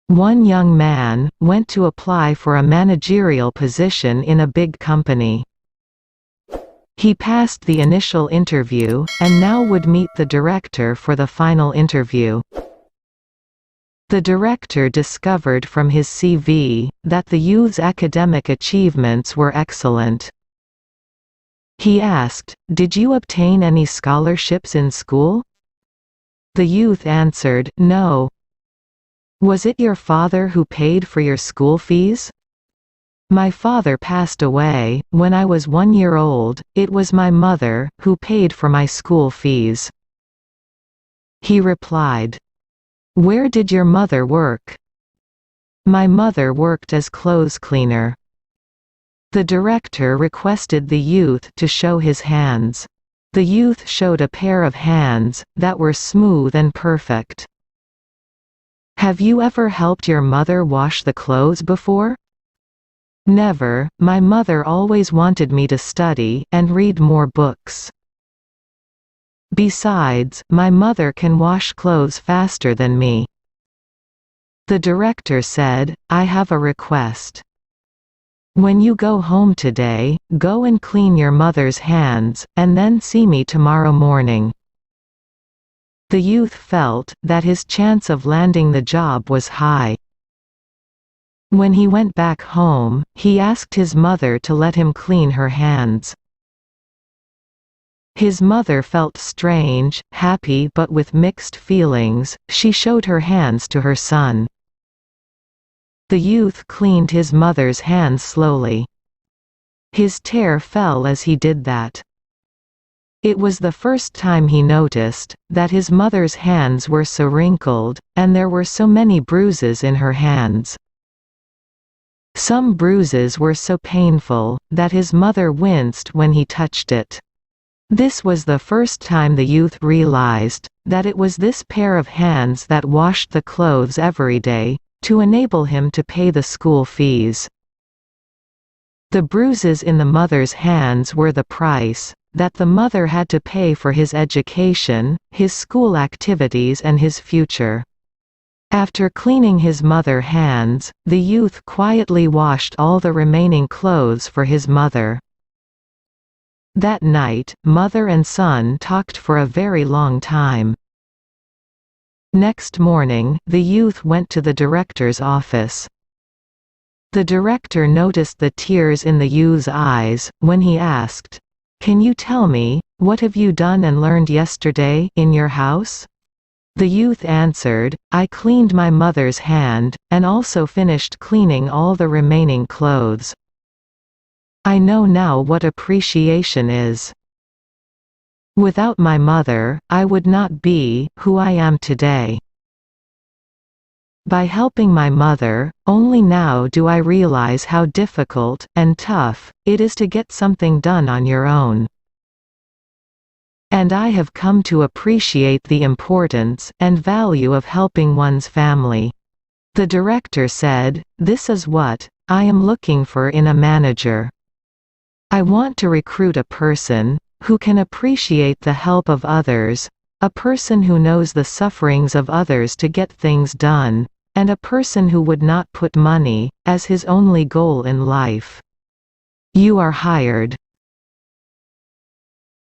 One young man went to apply for a managerial position in a big company. He passed the initial interview, and now would meet the director for the final interview. The director discovered from his CV that the youth's academic achievements were excellent. He asked, "Did you obtain any scholarships in school?" The youth answered, "No." "Was it your father who paid for your school fees?" "My father passed away when I was 1 year old. It was my mother who paid for my school fees." He replied, "Where did your mother work?" "My mother worked as clothes cleaner." The director requested the youth to show his hands. The youth showed a pair of hands that were smooth and perfect. "Have you ever helped your mother wash the clothes before?" "Never. My mother always wanted me to study and read more books. Besides, my mother can wash clothes faster than me." The director said, "I have a request. When you go home today, go and clean your mother's hands, and then see me tomorrow morning." The youth felt that his chance of landing the job was high. When he went back home, he asked his mother to let him clean her hands. His mother felt strange, happy but with mixed feelings. She showed her hands to her son. The youth cleaned his mother's hands slowly. His tear fell as he did that. It was the first time he noticed that his mother's hands were so wrinkled, and there were so many bruises in her hands. Some bruises were so painful that his mother winced when he touched it. This was the first time the youth realized that it was this pair of hands that washed the clothes every day, to enable him to pay the school fees. The bruises in the mother's hands were the price that the mother had to pay for his education, his school activities and his future. After cleaning his mother's hands, the youth quietly washed all the remaining clothes for his mother. That night, mother and son talked for a very long time. Next morning, the youth went to the director's office. The director noticed the tears in the youth's eyes when he asked, "Can you tell me, what have you done and learned yesterday in your house?" The youth answered, "I cleaned my mother's hand, and also finished cleaning all the remaining clothes. I know now what appreciation is. Without my mother, I would not be who I am today. By helping my mother, only now do I realize how difficult and tough it is to get something done on your own. And I have come to appreciate the importance and value of helping one's family." The director said, "This is what I am looking for in a manager. I want to recruit a person who can appreciate the help of others, a person who knows the sufferings of others to get things done, and a person who would not put money as his only goal in life. You are hired."